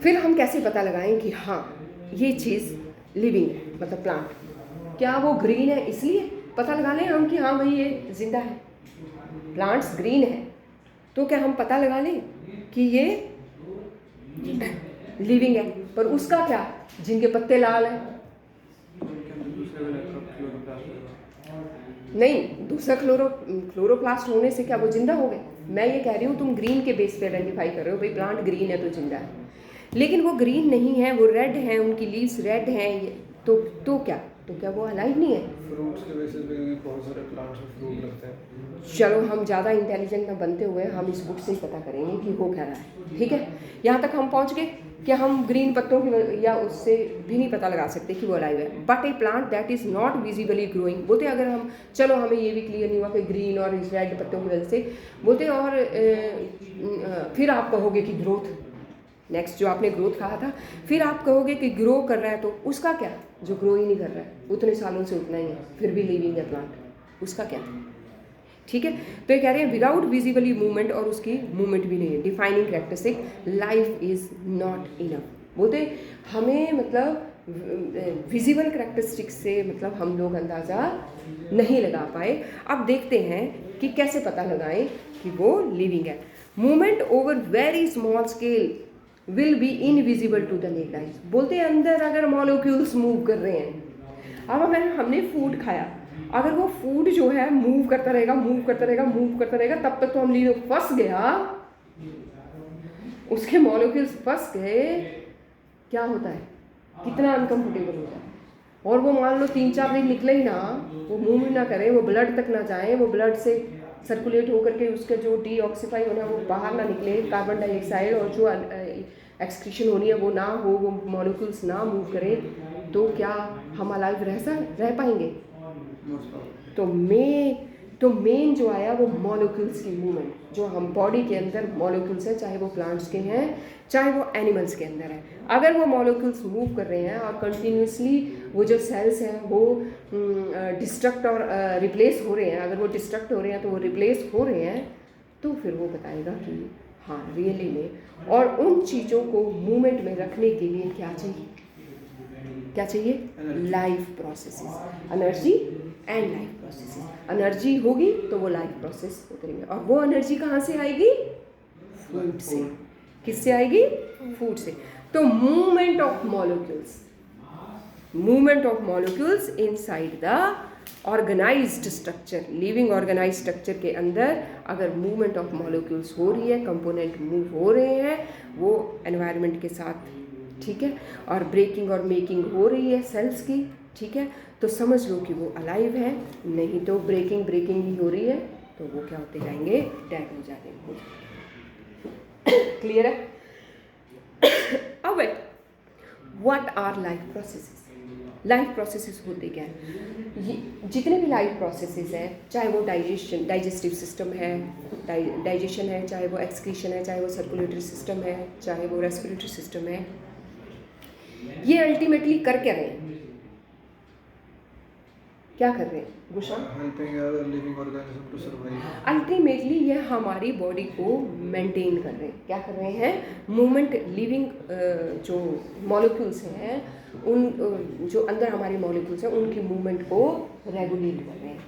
फिर हम कैसे पता लगाएं कि हाँ ये चीज़ लिविंग है, मतलब प्लांट, क्या वो ग्रीन है इसलिए पता लगा लें हम कि हाँ भाई ये जिंदा है, प्लांट्स ग्रीन है, तो क्या हम पता लगा लें कि ये लिविंग है। पर उसका क्या, जिनके पत्ते लाल हैं, नहीं, दूसरा क्लोरोप्लास्ट होने से क्या वो जिंदा हो गए। मैं ये कह रही हूँ तुम ग्रीन के बेस पे आइडेंटिफाई कर रहे हो, भाई प्लांट ग्रीन है तो जिंदा है, लेकिन वो ग्रीन नहीं है, वो रेड है, उनकी लीव्स रेड हैं, तो क्या वो अलाइव नहीं है। फ्रूट्स के बेसिस पे बहुत सारे प्लांट्स में फ्रूट लगते हैं। चलो हम ज़्यादा इंटेलिजेंट ना बनते हुए हम इस बुक से ही पता करेंगे कि हो क्या रहा है, ठीक है। यहाँ तक हम पहुँच गए कि हम ग्रीन पत्तों की या उससे भी नहीं पता लगा सकते कि वो अलाइव है। But A plant that is not visibly growing, बोलते अगर हम, चलो हमें ये भी क्लियर नहीं हुआ कि ग्रीन और रेड पत्तों की वजह से, बोलते और फिर आप कहोगे कि ग्रोथ, नेक्स्ट जो आपने ग्रोथ कहा था, फिर आप कहोगे कि ग्रो कर रहा है, तो उसका क्या, जो ग्रो ही नहीं कर रहा है, उतने सालों से उतना ही है, फिर भी लिविंग है प्लांट, उसका क्या, ठीक है। तो ये कह रहे हैं विदाउट विजिबली मूवमेंट, और उसकी मूवमेंट भी नहीं है, defining characteristic life is not enough. बोलते हमें मतलब विजिबल कैरेक्टरिस्टिक से मतलब हम लोग अंदाज़ा नहीं लगा पाए। अब देखते हैं कि कैसे पता लगाएं कि वो लिविंग है। Movement over very small scale will be invisible to the naked eyes. बोलते हैं अंदर अगर मॉलिक्यूल्स मूव कर रहे हैं, अब अगर हमने फूड खाया, अगर वो फूड जो है मूव करता रहेगा, मूव करता रहेगा, मूव करता रहेगा, तब तक तो हम लिए फंस गया, उसके मॉलिक्यूल्स फंस गए, क्या होता है, कितना अनकंफर्टेबल होता है। और वो मान लो 3-4 दिन निकले ही ना, वो मूव ही ना करें, वो ब्लड तक ना जाए, वो ब्लड से सर्कुलेट होकर के उसका जो डीऑक्सीफाई होना है वो बाहर ना निकले, कार्बन डाइऑक्साइड और जो एक्सक्रीशन होनी है वो ना हो, वो मॉलिक्यूल्स ना मूव करें, तो क्या हम अलाइव रह पाएंगे। तो मेन जो आया वो मॉलिक्यूल्स की मूवमेंट, जो हम बॉडी के अंदर मॉलिक्यूल्स हैं, चाहे वो प्लांट्स के हैं चाहे वो एनिमल्स के अंदर है, अगर वो मॉलिक्यूल्स मूव कर रहे हैं और कंटिन्यूसली वो जो सेल्स हैं वो डिस्ट्रक्ट और रिप्लेस हो रहे हैं, अगर वो डिस्ट्रक्ट हो रहे हैं तो वो रिप्लेस हो रहे हैं, तो फिर वो बताएगा कि हाँ रियली में। और उन चीज़ों को मूवमेंट में रखने के लिए क्या चाहिए, क्या चाहिए, life processes, energy and life processes. Energy होगी तो वो लाइफ प्रोसेस उतरेंगे, और वो एनर्जी कहाँ से आएगी, फूड से। किससे आएगी, फूड से। तो movement of molecules inside the organised structure, living organised structure के अंदर अगर मूवमेंट ऑफ मॉलिक्यूल्स हो रही है, कंपोनेंट मूव हो रहे हैं वो एनवायरनमेंट के साथ, ठीक है, और ब्रेकिंग और मेकिंग हो रही है सेल्स की, ठीक है, तो समझ लो कि वो अलाइव है। नहीं तो ब्रेकिंग ही हो रही है तो वो क्या होते जाएंगे, डेड हो जाएंगे। क्लियर है। अब what our life processes, life processes होते क्या हैं, जितने भी लाइफ प्रोसेसेस हैं, चाहे वो डाइजेस्टिव सिस्टम है, डाइजेशन है, चाहे वो एक्सक्रीशन है, चाहे वो सर्कुलेटरी सिस्टम है, चाहे वो रेस्पिरेटरी सिस्टम है, ये अल्टीमेटली कर क्या रहे हैं, क्या कर रहे हैं गुशा, अल्टीमेटली ये हमारी बॉडी को मेंटेन कर रहे हैं। क्या कर रहे हैं, मूवमेंट, लिविंग जो मॉलिक्यूल्स हैं, उन जो अंदर हमारे मॉलिक्यूल्स हैं उनकी मूवमेंट को रेगुलेट कर रहे हैं।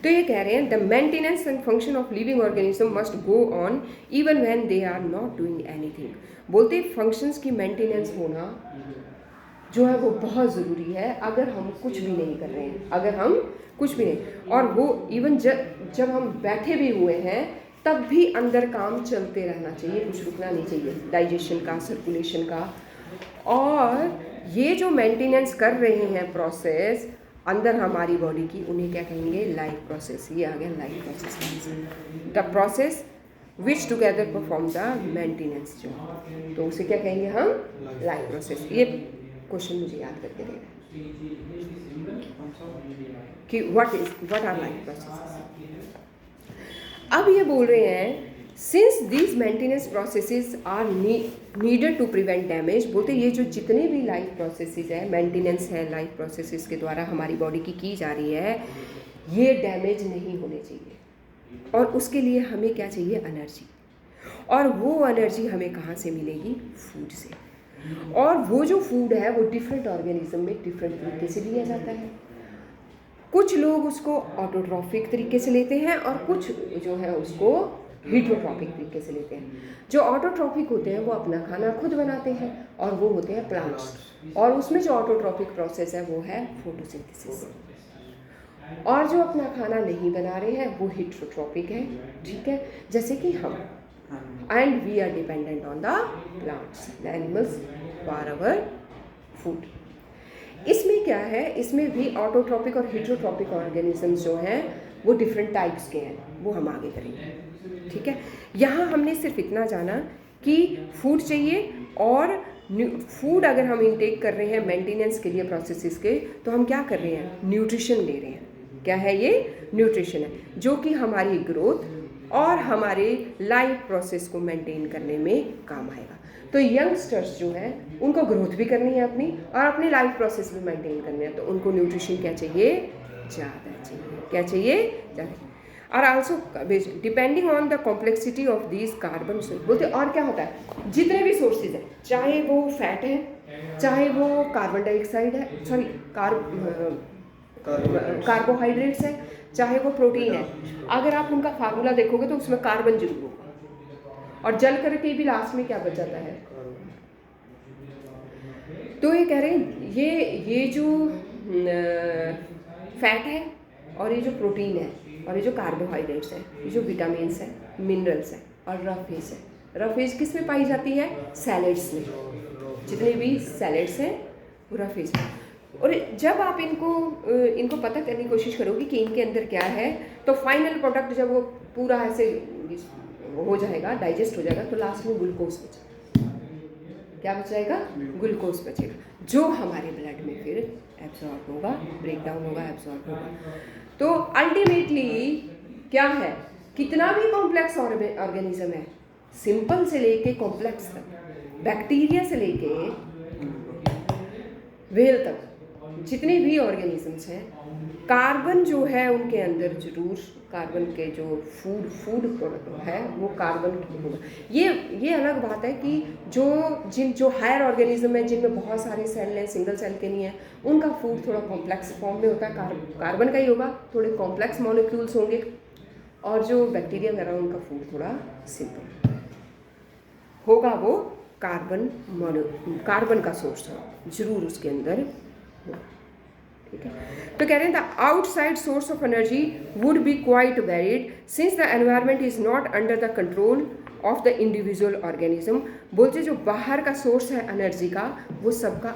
तो ये कह रहे हैं the maintenance and function of living organism must go on even when they are not doing anything. बोलते फंक्शंस की मेंटेनेंस होना जो है वो बहुत ज़रूरी है, अगर हम कुछ भी नहीं कर रहे हैं, अगर हम कुछ भी नहीं, और वो इवन जब हम बैठे भी हुए हैं तब भी अंदर काम चलते रहना चाहिए, कुछ रुकना नहीं चाहिए, डाइजेशन का, सर्कुलेशन का। और ये जो मेंटेनेंस कर रहे हैं प्रोसेस अंदर हमारी बॉडी की, उन्हें क्या कहेंगे, लाइफ प्रोसेस। ये आ गया life process, the process which together perform the maintenance, जो तो उसे क्या कहेंगे हम, लाइफ प्रोसेस। ये क्वेश्चन मुझे याद करके देना कि व्हाट आर लाइफ प्रोसेसेस। अब ये बोल रहे हैं since these maintenance processes are needed to prevent damage. बोलते ये जो जितने भी लाइफ प्रोसेसेस है, मेंटेनेंस है लाइफ प्रोसेसेस के द्वारा हमारी बॉडी की जा रही है, ये डैमेज नहीं होने चाहिए। और उसके लिए हमें क्या चाहिए, एनर्जी। और वो एनर्जी हमें कहाँ से मिलेगी, फूड से। और वो जो फूड है वो डिफरेंट ऑर्गेनिज्म में डिफरेंट तरीके से लिया जाता है। कुछ लोग उसको ऑटोट्रॉफिक तरीके से लेते हैं और कुछ जो है उसको हीटरोट्रॉपिक तरीके से लेते हैं। जो ऑटोट्रॉपिक होते हैं वो अपना खाना खुद बनाते हैं और वो होते हैं प्लांट्स, और उसमें जो ऑटोट्रॉपिक प्रोसेस है वो है फोटोसिंथेसिस। और जो अपना खाना नहीं बना रहे हैं वो हीटरोट्रॉपिक है, ठीक है, जैसे कि हम। And we are dependent on the plants, the animals for our food. इसमें क्या है, इसमें भी ऑटोट्रॉपिक और हीटरोट्रॉपिक ऑर्गेनिजम्स जो हैं वो डिफरेंट टाइप्स के हैं, वो हम आगे करेंगे, ठीक है। यहाँ हमने सिर्फ इतना जाना कि फूड चाहिए, और फूड अगर हम इंटेक कर रहे हैं मेंटेनेंस के लिए प्रोसेसेस के, तो हम क्या कर रहे हैं, न्यूट्रिशन ले रहे हैं। क्या है ये, न्यूट्रिशन है, जो कि हमारी ग्रोथ और हमारे लाइफ प्रोसेस को मेंटेन करने में काम आएगा। तो यंगस्टर्स जो हैं उनको ग्रोथ भी करनी है अपनी, और अपनी लाइफ प्रोसेस भी मेंटेन करनी है, तो उनको न्यूट्रिशन क्या चाहिए, ज़्यादा चाहिए। क्या चाहिए, ज़्यादा। और also depending on the complexity of these carbon बोलते। और क्या होता है, जितने भी सोर्सेज हैं, चाहे वो फैट है, चाहे वो कार्बन डाइऑक्साइड है, सॉरी कार्बोहाइड्रेट्स है, चाहे वो प्रोटीन है, अगर आप उनका फार्मूला देखोगे तो उसमें कार्बन जरूर होगा, और जल करके भी लास्ट में क्या बच जाता है। तो ये कह रहे हैं ये जो फैट है, और ये जो प्रोटीन है, और ये जो कार्बोहाइड्रेट्स है, ये जो विटामिन्स है, मिनरल्स है, और रफेज है। रफेज किस में पाई जाती है, सैलेड्स में। जितने भी सैलेड्स हैं वो रफेज में। और जब आप इनको पता करने की कोशिश करोगे कि इनके अंदर क्या है, तो फाइनल प्रोडक्ट जब वो पूरा ऐसे हो जाएगा, डाइजेस्ट हो जाएगा, तो लास्ट में ग्लूकोज बचेगा। क्या बच जाएगा, ग्लूकोज बचेगा, जो हमारे ब्लड में फिर एब्जॉर्ब होगा, ब्रेक डाउन होगा, एब्जॉर्ब होगा। तो अल्टीमेटली क्या है, कितना भी कॉम्प्लेक्स ऑर्गेनिज्म है, सिंपल से लेके कॉम्प्लेक्स तक, बैक्टीरिया से लेके व्हेल तक, जितने भी ऑर्गेनिजम्स हैं, कार्बन जो है उनके अंदर जरूर, कार्बन के जो फूड प्रोडक्ट है वो कार्बन होगा। ये अलग बात है कि जो हायर ऑर्गेनिज्म है, जिनमें बहुत सारे सेल हैं, सिंगल सेल के नहीं है, उनका फूड थोड़ा कॉम्प्लेक्स फॉर्म में होता है, कार्बन का ही होगा, थोड़े कॉम्प्लेक्स मॉलिक्यूल्स होंगे, और जो बैक्टीरिया वगैरह उनका फूड थोड़ा सिंपल होगा, वो कार्बन का सोर्स हो जरूर उसके अंदर हो, ठीक है। तो कह रहे हैं the outside source of energy would be quite varied since the environment is not under the control of the individual organism. बोलते जो बाहर का सोर्स है एनर्जी का, वो सबका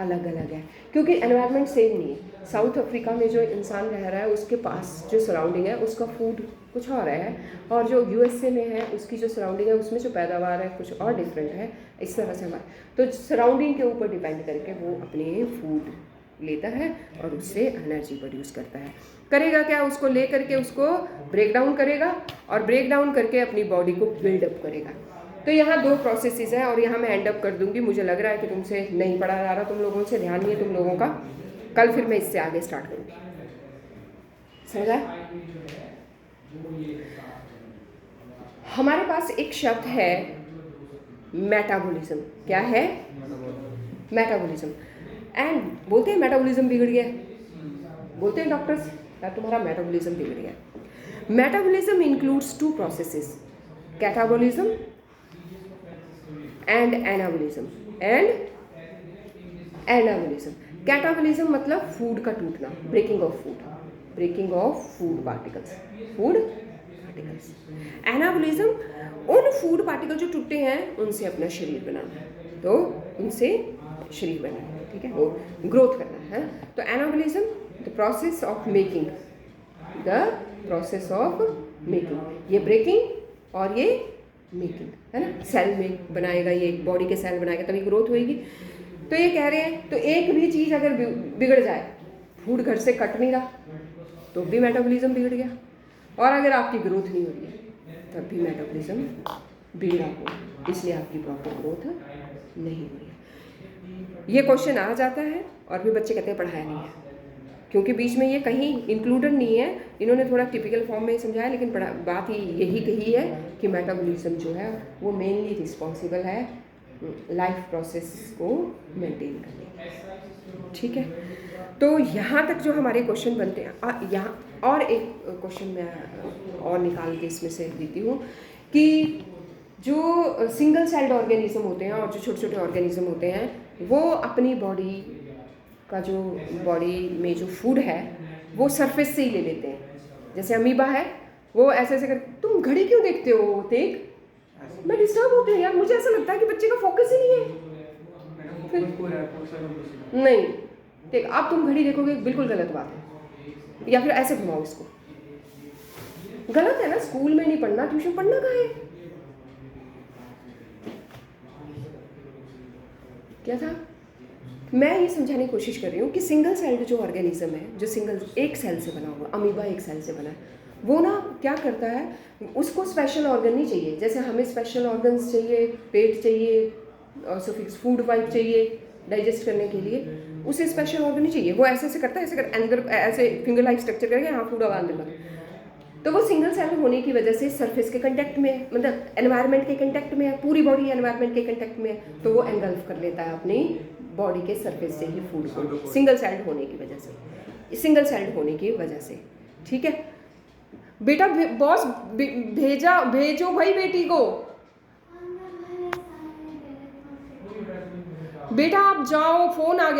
अलग अलग है, क्योंकि एनवायरनमेंट सेम नहीं है। साउथ अफ्रीका में जो इंसान रह रहा है उसके पास जो सराउंडिंग है उसका फूड कुछ और है, और जो यूएसए में है उसकी जो सराउंडिंग है उसमें जो पैदावार है कुछ और डिफरेंट है। इस तरह से हमारे तो सराउंडिंग के ऊपर डिपेंड करके वो अपने फूड लेता है और उससे एनर्जी प्रोड्यूस करता है। करेगा क्या, उसको ले करके उसको ब्रेक डाउन करेगा, और ब्रेक डाउन करके अपनी बॉडी को बिल्डअप करेगा। तो यहाँ 2 प्रोसेसेस हैं, और यहाँ मैं एंड अप कर दूंगी। मुझे लग रहा है कि तुमसे नहीं पढ़ा जा रहा, तुम लोगों से ध्यान नहीं है तुम लोगों का। कल फिर मैं इससे आगे स्टार्ट करूँगी, समझा। हमारे पास एक शब्द है मेटाबॉलिज्म। क्या है, मेटाबॉलिज्म। एंड बोलते हैं मेटाबॉलिज्म बिगड़ गया, बोलते हैं डॉक्टर्स यार तुम्हारा मेटाबॉलिज्म बिगड़ गया। Metabolism includes 2 processes, catabolism and anabolism. Catabolism मतलब फूड का टूटना, breaking of food particles. Anabolism उन फूड पार्टिकल जो टूटे हैं उनसे अपना शरीर बनाना, तो उनसे शरीर बनाना, ठीक है, वो ग्रोथ करना है। तो anabolism the process of making, ये ब्रेकिंग और ये मेकिंग है ना। सेल में बनाएगा, ये बॉडी के सेल बनाएगा तभी ग्रोथ होएगी। तो ये कह रहे हैं, तो एक भी चीज़ अगर बिगड़ जाए, फूड घर से कट नहीं रहा तो भी मेटाबॉलिज्म बिगड़ गया, और अगर आपकी ग्रोथ नहीं हो रही है तब भी मेटाबॉलिज्म बिगड़ा हो, इसलिए आपकी प्रॉपर ग्रोथ नहीं हो रही है। ये क्वेश्चन आ जाता है और फिर बच्चे कहते हैं पढ़ाया नहीं है, क्योंकि बीच में ये कहीं इंक्लूडेड नहीं है। इन्होंने थोड़ा टिपिकल फॉर्म में समझाया, लेकिन बात ही यही कही है कि मेटाबॉलिज्म जो है वो मेनली रिस्पॉन्सिबल है लाइफ प्रोसेस को मेंटेन करने की। ठीक है, तो यहाँ तक जो हमारे क्वेश्चन बनते हैं, यहाँ और एक क्वेश्चन मैं और निकाल के इसमें से देती हूँ कि जो सिंगल सेल्ड ऑर्गेनिज्म होते हैं और जो छोटे छोटे ऑर्गेनिज्म होते हैं वो अपनी बॉडी का जो बॉडी में जो फूड है वो सरफेस से ही ले लेते हैं। जैसे अमीबा है, वो ऐसे ऐसे कर, तुम घड़ी क्यों देखते हो तेग? मैं डिस्टर्ब होती हूँ यार, मुझे ऐसा लगता है कि बच्चे का फोकस ही नहीं है। फिर नहीं ठीक, अब तुम घड़ी देखोगे बिल्कुल गलत बात है, या फिर ऐसे घुमाओ इसको, गलत है ना, स्कूल में नहीं पढ़ना, ट्यूशन पढ़ना कहाँ है? क्या था? मैं ये समझाने की कोशिश कर रही हूँ कि सिंगल सेल्ड जो ऑर्गेनिज्म है, जो सिंगल एक सेल से बना हुआ, अमीबा एक सेल से बना है, वो ना क्या करता है, उसको स्पेशल ऑर्गन नहीं चाहिए। जैसे हमें स्पेशल ऑर्गन्स चाहिए, पेट चाहिए, सफिक्स फूड पाइप चाहिए डाइजेस्ट करने के लिए, उसे स्पेशल ऑर्गन नहीं चाहिए। वो ऐसे ऐसे करता है, ऐसे कर अंदर ऐसे फिंगर लाइक स्ट्रक्चर करके यहाँ फूड आवा अंदर। तो वो सिंगल सेल होने की वजह से सरफेस के कंटेक्ट में, मतलब एनवायरनमेंट के कंटेक्ट में है, पूरी बॉडी एनवायरनमेंट के कंटेक्ट में है, तो वो एंगल्फ कर लेता है अपनी बॉडी के सरफेस से ही फूड को, सिंगल सेल्ड होने की वजह से, सिंगल सेल्ड होने की वजह से। ठीक है बेटा, बॉस भेजो भाई बेटी को, बेटा आप जाओ, फोन आ गया।